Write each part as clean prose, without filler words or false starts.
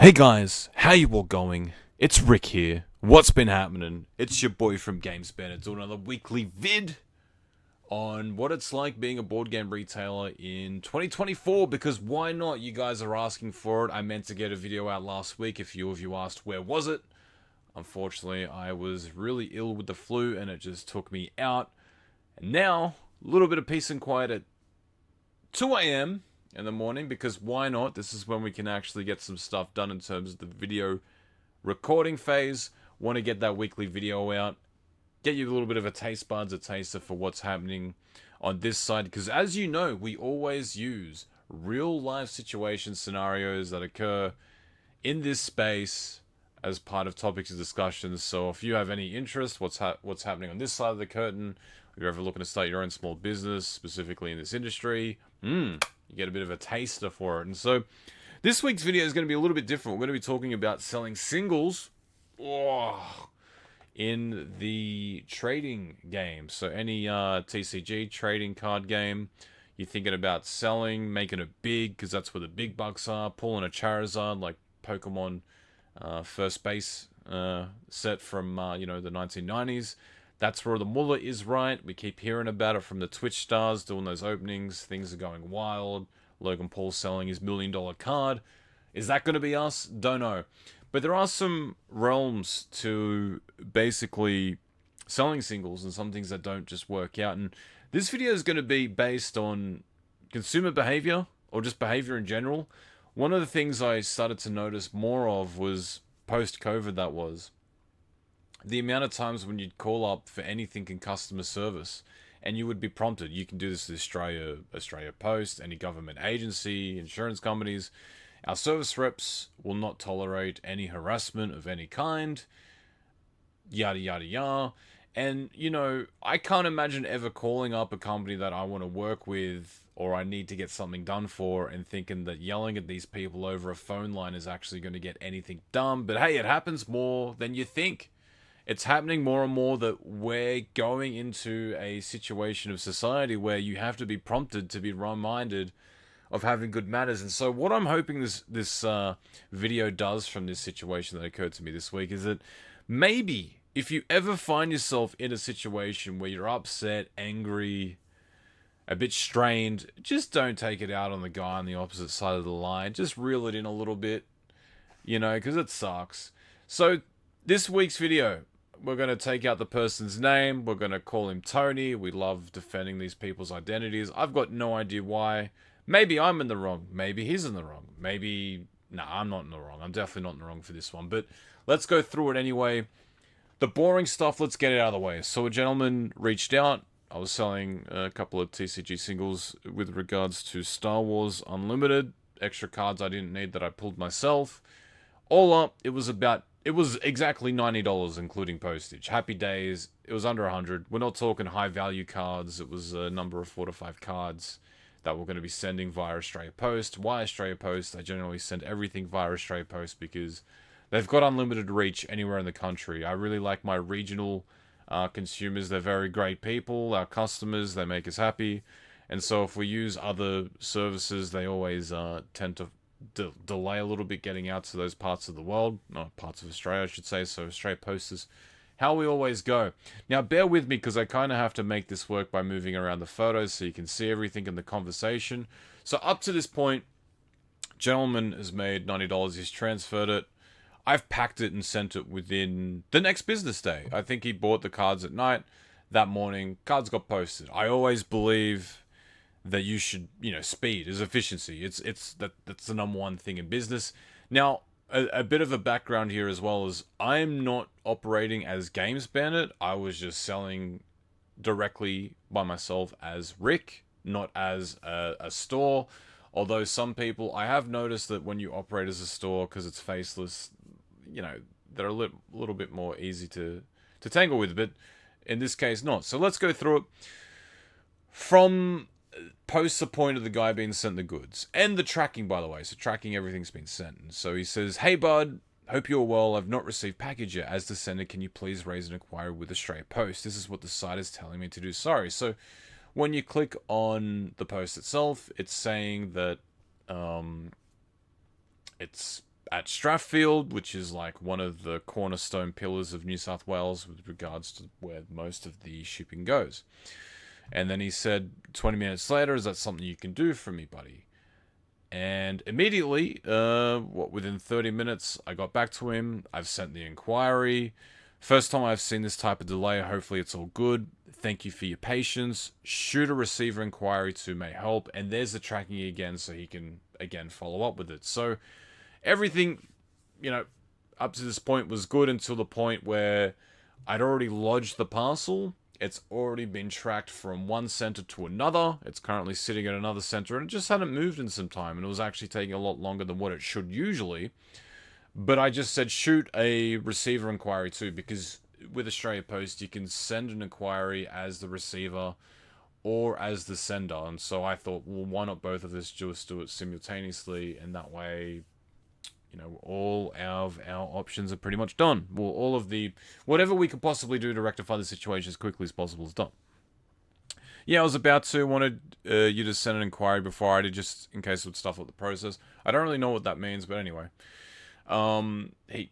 Hey guys, how you all going? It's Rick here. What's been happening? It's your boy from Games Bandit doing another weekly vid on what it's like being a board game retailer in 2024, because why not? You guys are asking for it. I meant to get a video out last week. A few of you asked where was it. Unfortunately, I was really ill with the flu and it just took me out. And now, a little bit of peace and quiet at 2 a.m. in the morning, because why not? This is when we can actually get some stuff done in terms of the video recording phase. Want to get that weekly video out, get you a little bit of a taste buds, a taster for what's happening on this side, because as you know, we always use real life situation scenarios that occur in this space as part of topics of discussions. So if you have any interest, what's happening on this side of the curtain, if you're ever looking to start your own small business, specifically in this industry, you get a bit of a taster for it. And so this week's video is going to be a little bit different. We're going to be talking about selling singles in the trading game. So any TCG trading card game you're thinking about selling, making it big, because that's where the big bucks are, pulling a Charizard like Pokemon first base set from the 1990s. That's where the mullah is, right? We keep hearing about it from the Twitch stars doing those openings. Things are going wild. Logan Paul selling his $1 million card. Is that going to be us? Don't know. But there are some realms to basically selling singles and some things that don't just work out. And this video is going to be based on consumer behavior, or just behavior in general. One of the things I started to notice more of was post-COVID, that was the amount of times when you'd call up for anything in customer service and you would be prompted. You can do this with Australia Post, any government agency, insurance companies. Our service reps will not tolerate any harassment of any kind, yada yada yada. And I can't imagine ever calling up a company that I want to work with or I need to get something done for and thinking that yelling at these people over a phone line is actually going to get anything done. But hey, it happens more than you think. It's happening more and more that we're going into a situation of society where you have to be prompted to be reminded of having good manners. And so what I'm hoping this video does from this situation that occurred to me this week is that maybe if you ever find yourself in a situation where you're upset, angry, a bit strained, just don't take it out on the guy on the opposite side of the line. Just reel it in a little bit, because it sucks. So this week's video, we're going to take out the person's name. We're going to call him Tony. We love defending these people's identities. I've got no idea why. Maybe I'm in the wrong. Maybe he's in the wrong. Maybe... I'm not in the wrong. I'm definitely not in the wrong for this one. But let's go through it anyway. The boring stuff, let's get it out of the way. So a gentleman reached out. I was selling a couple of TCG singles with regards to Star Wars Unlimited. Extra cards I didn't need that I pulled myself. All up, it was exactly $90, including postage. Happy days. It was under 100. We're not talking high value cards. It was a number of 4 to 5 cards that we're going to be sending via Australia Post. Why Australia Post? I generally send everything via Australia Post because they've got unlimited reach anywhere in the country. I really like my regional consumers. They're very great people. Our customers, they make us happy. And so if we use other services, they always tend to delay a little bit getting out to those parts of the world, not parts of Australia, I should say. So Australia Post is how we always go. Now, bear with me because I kind of have to make this work by moving around the photos so you can see everything in the conversation. So up to this point, gentleman has made $90. He's transferred it. I've packed it and sent it within the next business day. I think he bought the cards at night. That morning, cards got posted. I always believe that you should, speed is efficiency. That's the number one thing in business. Now, a bit of a background here as well is I'm not operating as Games Bandit. I was just selling directly by myself as Rick, not as a store. Although some people, I have noticed that when you operate as a store, because it's faceless, they're a little bit more easy to tangle with, but in this case, not. So let's go through it from post the point of the guy being sent the goods and the tracking, by the way. So tracking everything's been sent. And so he says, "Hey bud, hope you're well. I've not received package yet. As the sender, can you please raise an inquiry with Australia Post? This is what the site is telling me to do. Sorry." So when you click on the post itself, it's saying that it's at Strathfield, which is like one of the cornerstone pillars of New South Wales with regards to where most of the shipping goes. And then he said, 20 minutes later, is that something you can do for me, buddy? And immediately, within 30 minutes, I got back to him. I've sent the inquiry. First time I've seen this type of delay. Hopefully it's all good. Thank you for your patience. Shoot a receiver inquiry to may help. And there's the tracking again, so he can, again, follow up with it. So everything, up to this point was good until the point where I'd already lodged the parcel. It's already been tracked from one center to another. It's currently sitting at another center, and it just hadn't moved in some time, and it was actually taking a lot longer than what it should usually. But I just said shoot a receiver inquiry too, because with Australia Post, you can send an inquiry as the receiver or as the sender. And so I thought, well, why not both of us just do it simultaneously, and that way, all our options are pretty much done. Well, all of the, whatever we could possibly do to rectify the situation as quickly as possible is done. Yeah, I was about to, wanted you to send an inquiry before I did, just in case it would stuff up the process. I don't really know what that means, but anyway.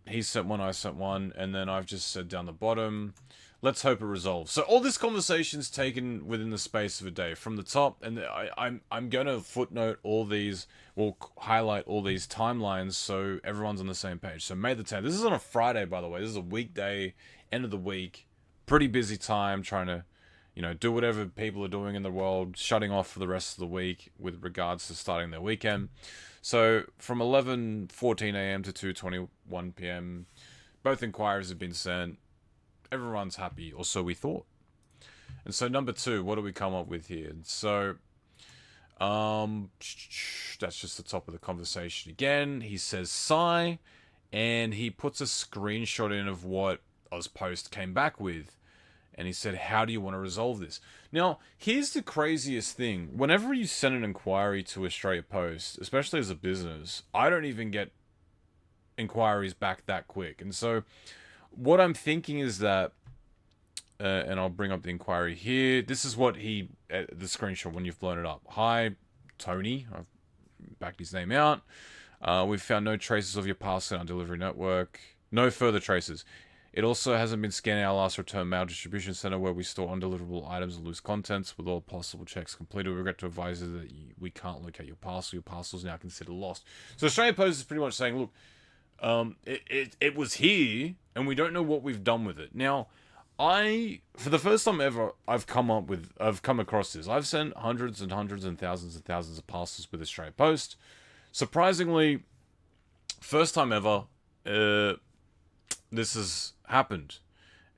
He sent one, I sent one, and then I've just said down the bottom, let's hope it resolves. So all this conversation's taken within the space of a day. From the top, and I'm going to footnote all these, we'll highlight all these timelines so everyone's on the same page. So May the 10th. This is on a Friday, by the way. This is a weekday, end of the week. Pretty busy time trying to, do whatever people are doing in the world, shutting off for the rest of the week with regards to starting their weekend. So from 11:14 a.m. to 2:21 p.m., both inquiries have been sent. Everyone's happy, or so we thought. And so number 2, what do we come up with here? And so, that's just the top of the conversation again. He says sigh, and he puts a screenshot in of what Ozpost came back with. And he said, how do you want to resolve this? Now, here's the craziest thing. Whenever you send an inquiry to Australia Post, especially as a business, I don't even get inquiries back that quick. And so what I'm thinking is that, and I'll bring up the inquiry here. This is what the screenshot when you've blown it up. Hi, Tony. I've backed his name out. We've found no traces of your parcel in our delivery network. No further traces. It also hasn't been scanned in our last return mail distribution center where we store undeliverable items and loose contents. With all possible checks completed, we regret to advise you that we can't locate your parcel. Your parcel is now considered lost. So Australia Post is pretty much saying, look, it was here, and we don't know what we've done with it. Now, for the first time ever, I've come across this. I've sent hundreds and hundreds and thousands of parcels with Australia Post. Surprisingly, first time ever, this has happened.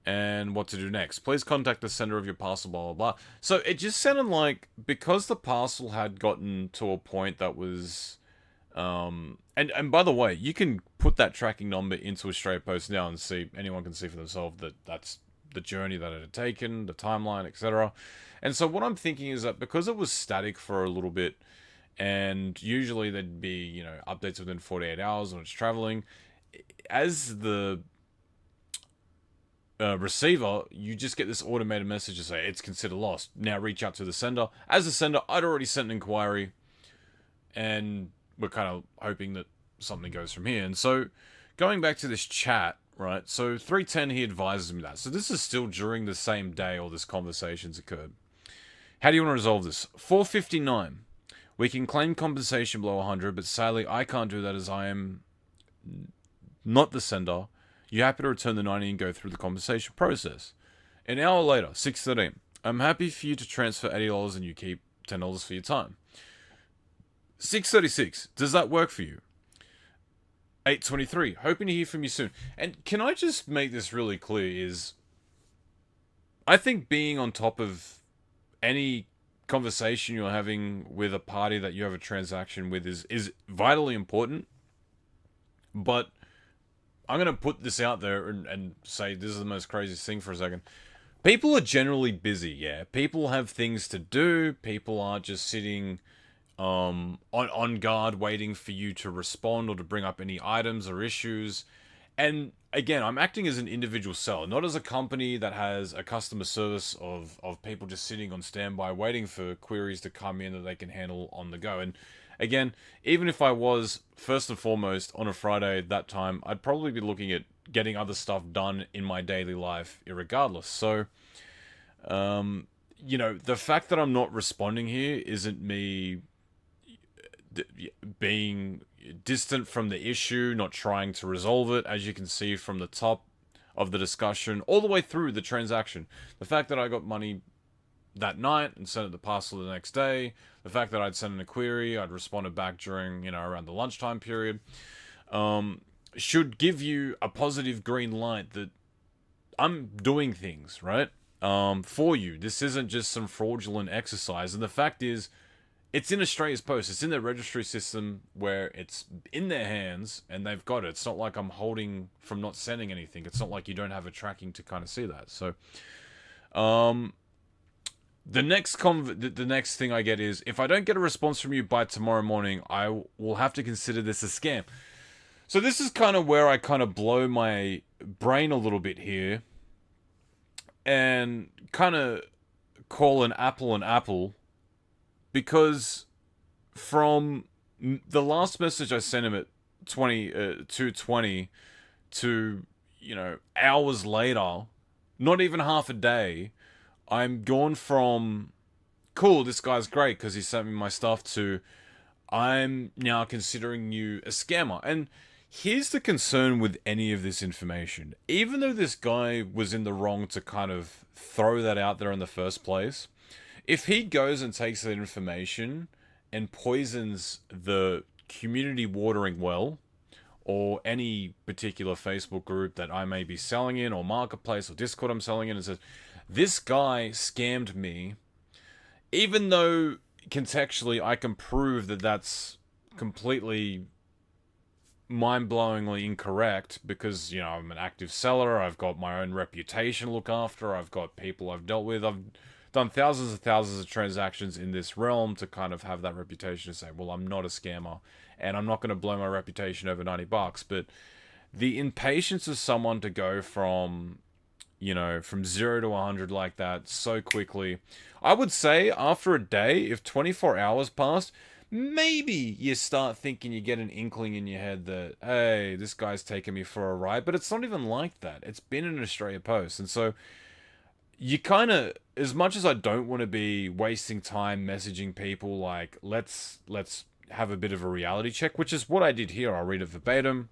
And what to do next? Please contact the sender of your parcel, blah, blah, blah. So it just sounded like, because the parcel had gotten to a point that was... And by the way, you can put that tracking number into Australia Post now and see, anyone can see for themselves that that's the journey that it had taken, the timeline, etc. And so what I'm thinking is that because it was static for a little bit, and usually there'd be, updates within 48 hours when it's traveling, as the receiver, you just get this automated message to say, it's considered lost. Now reach out to the sender. As a sender, I'd already sent an inquiry, and we're kind of hoping that something goes from here. And so, going back to this chat, right? So 3:10, he advises me that. So this is still during the same day all this conversation's occurred. How do you want to resolve this? 4:59. We can claim compensation below 100, but sadly I can't do that as I am not the sender. You happy to return the 90 and go through the compensation process? An hour later, 6:13. I'm happy for you to transfer $80 and you keep $10 for your time. 6:36. Does that work for you? 8:23. Hoping to hear from you soon. And can I just make this really clear is, I think being on top of any conversation you're having with a party that you have a transaction with is vitally important. But I'm going to put this out there and say this is the most craziest thing for a second. People are generally busy, yeah. People have things to do. People aren't just sitting on guard waiting for you to respond or to bring up any items or issues. And again, I'm acting as an individual seller, not as a company that has a customer service of people just sitting on standby waiting for queries to come in that they can handle on the go. And again, even if I was first and foremost on a Friday at that time, I'd probably be looking at getting other stuff done in my daily life, irregardless. So, the fact that I'm not responding here isn't me being distant from the issue, not trying to resolve it, as you can see from the top of the discussion, all the way through the transaction. The fact that I got money that night and sent it the parcel the next day, the fact that I'd sent in a query, I'd responded back during, around the lunchtime period, should give you a positive green light that I'm doing things, right? For you. This isn't just some fraudulent exercise. And the fact is, it's in Australia's Post. It's in their registry system where it's in their hands and they've got it. It's not like I'm holding from not sending anything. It's not like you don't have a tracking to kind of see that. So, the next thing I get is, if I don't get a response from you by tomorrow morning, I will have to consider this a scam. So this is kind of where I kind of blow my brain a little bit here and kind of call an apple, because from the last message I sent him at 2:20 to, hours later, not even half a day, I'm gone from, cool, this guy's great because he sent me my stuff, to, I'm now considering you a scammer. And here's the concern with any of this information. Even though this guy was in the wrong to kind of throw that out there in the first place, if he goes and takes that information and poisons the community watering well, or any particular Facebook group that I may be selling in, or marketplace, or Discord I'm selling in, and says, this guy scammed me, even though contextually I can prove that that's completely mind-blowingly incorrect, because, I'm an active seller, I've got my own reputation to look after, I've got people I've dealt with, I've done thousands and thousands of transactions in this realm to kind of have that reputation to say, well, I'm not a scammer, and I'm not going to blow my reputation over $90. But the impatience of someone to go from, from 0 to 100 like that so quickly, I would say after a day, if 24 hours passed, maybe you start thinking, you get an inkling in your head that, hey, this guy's taking me for a ride. But it's not even like that. It's been an Australia Post. And so you kind of, as much as I don't want to be wasting time messaging people like, let's have a bit of a reality check, which is what I did here. I'll read it verbatim.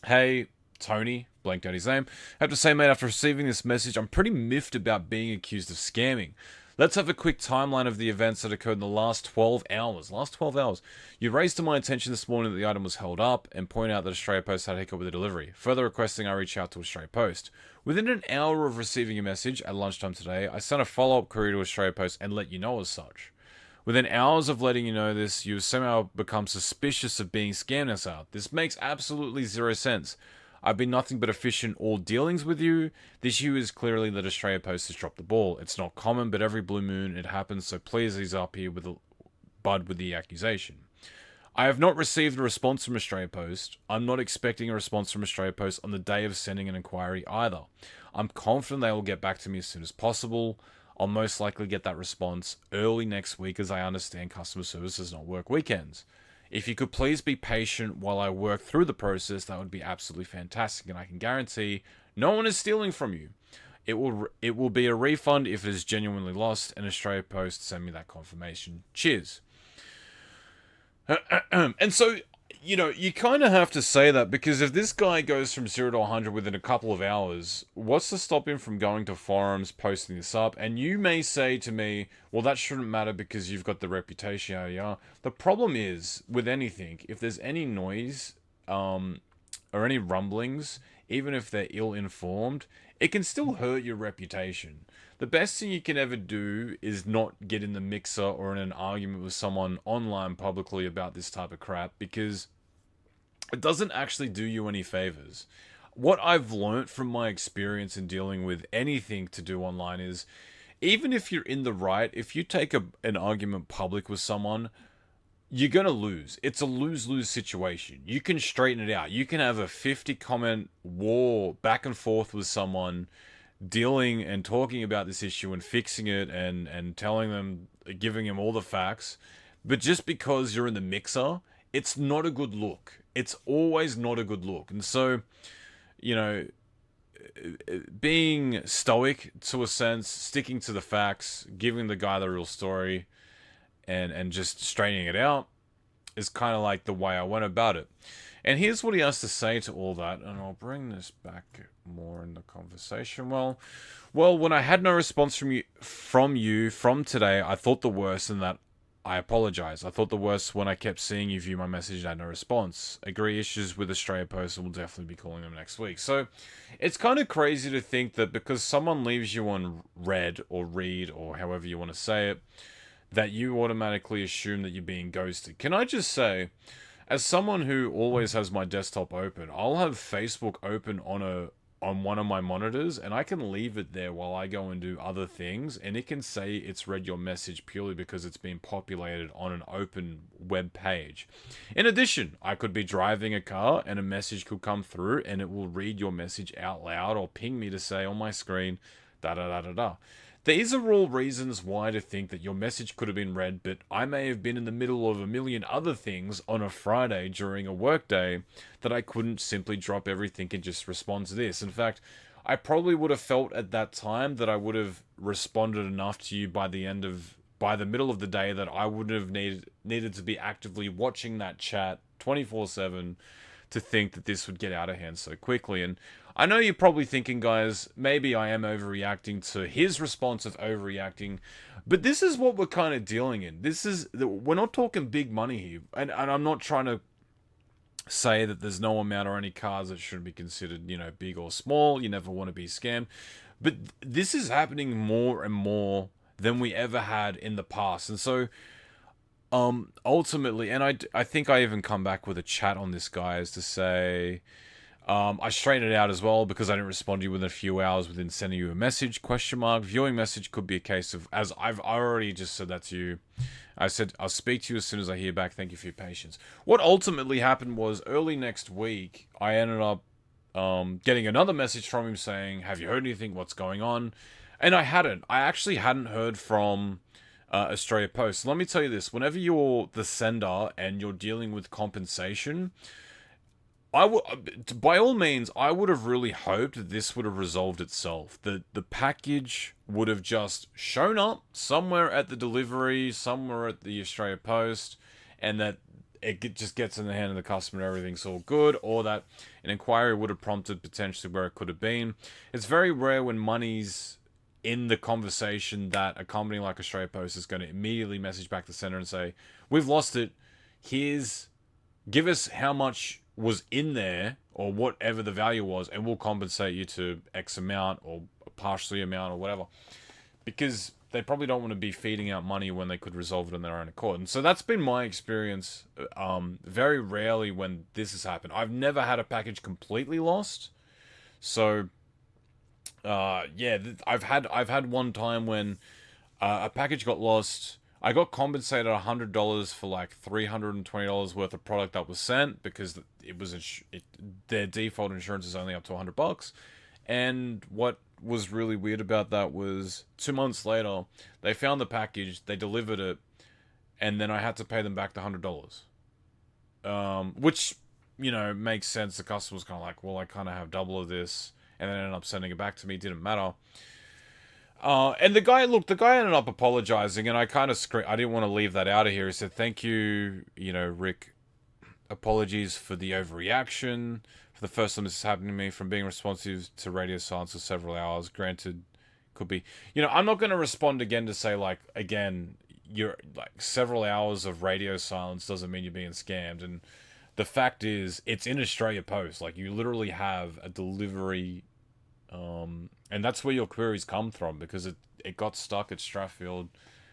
Hey, Tony, blanked out his name. I have to say, mate, after receiving this message, I'm pretty miffed about being accused of scamming. Let's have a quick timeline of the events that occurred in the last 12 hours. You raised to my attention this morning that the item was held up, and pointed out that Australia Post had a hiccup with the delivery, further requesting I reach out to Australia Post. Within an hour of receiving a message at lunchtime today, I sent a follow-up query to Australia Post and let you know as such. Within hours of letting you know this, you have somehow become suspicious of being scammed us out. This makes absolutely zero sense. I've been nothing but efficient all dealings with you. The issue is clearly that Australia Post has dropped the ball. It's not common, but every blue moon it happens, so please ease up here with the accusation. I have not received a response from Australia Post. I'm not expecting a response from Australia Post on the day of sending an inquiry either. I'm confident they will get back to me as soon as possible. I'll most likely get that response early next week, as I understand customer service does not work weekends. If you could please be patient while I work through the process, that would be absolutely fantastic, and I can guarantee no one is stealing from you. It will be a refund if it is genuinely lost, and Australia Post send me that confirmation. Cheers. And so, you kind of have to say that, because if this guy goes from 0 to 100 within a couple of hours, what's to stop him from going to forums, posting this up? And you may say to me, well, that shouldn't matter because you've got the reputation. Yeah. The problem is, with anything, if there's any noise, or any rumblings, even if they're ill-informed, it can still hurt your reputation. The best thing you can ever do is not get in the mixer or in an argument with someone online publicly about this type of crap, because it doesn't actually do you any favors. What I've learnt from my experience in dealing with anything to do online is, even if you're in the right, if you take an argument public with someone, you're going to lose. It's a lose-lose situation. You can straighten it out. You can have a 50 comment war back and forth with someone, dealing and talking about this issue and fixing it, and telling them, giving them all the facts. But just because you're in the mixer, it's not a good look. It's always not a good look. And so, you know, being stoic to a sense, sticking to the facts, giving the guy the real story, and just straightening it out is kind of like the way I went about it. And here's what he has to say to all that, and I'll bring this back more in the conversation. Well, when I had no response from today, I thought the worst, and that I apologize. I thought the worst when I kept seeing you view my message and had no response. Agree issues with Australia Post, and we'll definitely be calling them next week. So it's kind of crazy to think that because someone leaves you on read or read or however you want to say it, that you automatically assume that you're being ghosted. Can I just say, as someone who always has my desktop open, I'll have Facebook open on one of my monitors, and I can leave it there while I go and do other things, and it can say it's read your message purely because it's been populated on an open web page. In addition, I could be driving a car and a message could come through and it will read your message out loud or ping me to say on my screen, da da da da da. These are all reasons why to think that your message could have been read, but I may have been in the middle of a million other things on a Friday during a workday that I couldn't simply drop everything and just respond to this. In fact, I probably would have felt at that time that I would have responded enough to you by the middle of the day that I wouldn't have needed to be actively watching that chat 24/7 to think that this would get out of hand so quickly. And I know you're probably thinking, guys, maybe I am overreacting to his response of overreacting, but this is what we're kind of dealing in. We're not talking big money here, and I'm not trying to say that there's no amount or any cards that shouldn't be considered, big or small. You never want to be scammed, but this is happening more and more than we ever had in the past, and so. Ultimately, and I think I even come back with a chat on this, guys, to say, I straightened it out as well because I didn't respond to you within a few hours within sending you a message, question mark. Viewing message could be a case of, as I've already just said that to you, I said, I'll speak to you as soon as I hear back. Thank you for your patience. What ultimately happened was early next week, I ended up getting another message from him saying, have you heard anything? What's going on? And I hadn't. I actually hadn't heard from Australia Post. Let me tell you this: whenever you're the sender and you're dealing with compensation, by all means, I would have really hoped that this would have resolved itself. That the package would have just shown up somewhere at the delivery, somewhere at the Australia Post, and that it just gets in the hand of the customer and everything's all good, or that an inquiry would have prompted potentially where it could have been. It's very rare when money's in the conversation that a company like Australia Post is going to immediately message back the center and say, we've lost it. Give us how much was in there or whatever the value was, and we'll compensate you to X amount or a partially amount or whatever. Because they probably don't want to be feeding out money when they could resolve it on their own accord. And so that's been my experience. Very rarely when this has happened. I've never had a package completely lost. So yeah, I've had one time when a package got lost. I got compensated $100 for like $320 worth of product that was sent because it was their default insurance is only up to $100. And what was really weird about that was 2 months later they found the package, they delivered it, and then I had to pay them back the $100. Which makes sense. The customer was kind of like, well, I kind of have double of this. And then ended up sending it back to me. Didn't matter. And the guy ended up apologizing, and I kind of I didn't want to leave that out of here. He said, "Thank you, Rick. Apologies for the overreaction. For the first time this has happened to me, from being responsive to radio silence for several hours. Granted, could be. I'm not going to respond again to say again, you're like several hours of radio silence doesn't mean you're being scammed. And the fact is, it's in Australia Post. Like, you literally have a delivery. And that's where your queries come from, because it got stuck at Strathfield,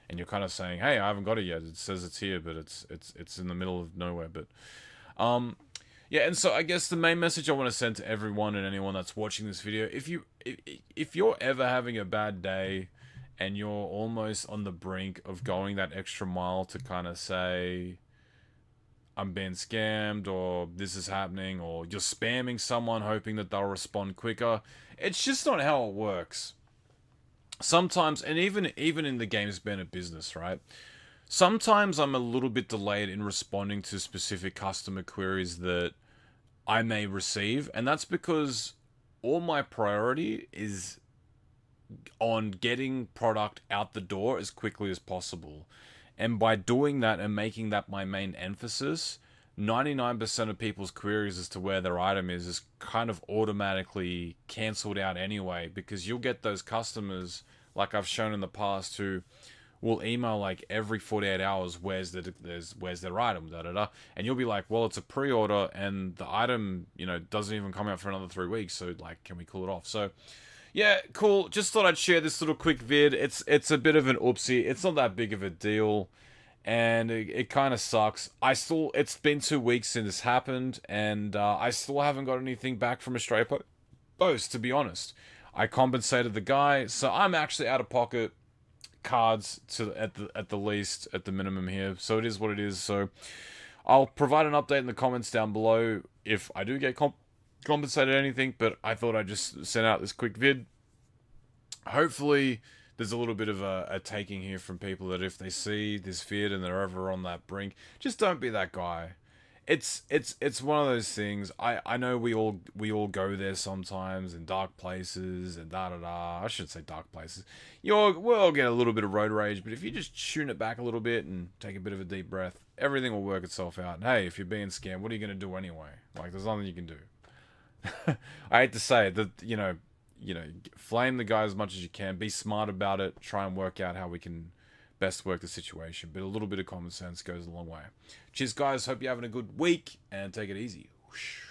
and you're kind of saying, hey, I haven't got it yet. It says it's here, but it's in the middle of nowhere. But yeah, and so I guess the main message I want to send to everyone and anyone that's watching this video, if you're ever having a bad day and you're almost on the brink of going that extra mile to kind of say, I'm being scammed, or this is happening, or you're spamming someone hoping that they'll respond quicker, it's just not how it works. Sometimes, and even in the games been a business, right? Sometimes I'm a little bit delayed in responding to specific customer queries that I may receive, and that's because all my priority is on getting product out the door as quickly as possible. And by doing that and making that my main emphasis, 99% of people's queries as to where their item is kind of automatically cancelled out anyway, because you'll get those customers, like I've shown in the past, who will email like every 48 hours, where's their item, da da da, and you'll be like, well, it's a pre-order and the item, doesn't even come out for another 3 weeks, so like, can we cool it off? So yeah, cool. Just thought I'd share this little quick vid. It's a bit of an oopsie. It's not that big of a deal, and it kind of sucks. It's been 2 weeks since this happened, and I still haven't got anything back from Australia Post. To be honest, I compensated the guy, so I'm actually out of pocket cards to at the least, at the minimum here. So it is what it is. So I'll provide an update in the comments down below if I do get compensated anything, but I thought I'd just send out this quick vid. Hopefully there's a little bit of a taking here from people, that if they see this vid and they're over on that brink, just don't be that guy. It's one of those things. I know we all go there sometimes, in dark places and da da da. I should say dark places. We'll get a little bit of road rage, but if you just tune it back a little bit and take a bit of a deep breath, everything will work itself out. And hey, if you're being scammed, what are you gonna do anyway? Like, there's nothing you can do. I hate to say it, that flame the guy as much as you can. Be smart about it. Try and work out how we can best work the situation. But a little bit of common sense goes a long way. Cheers, guys. Hope you're having a good week, and take it easy. Whoosh.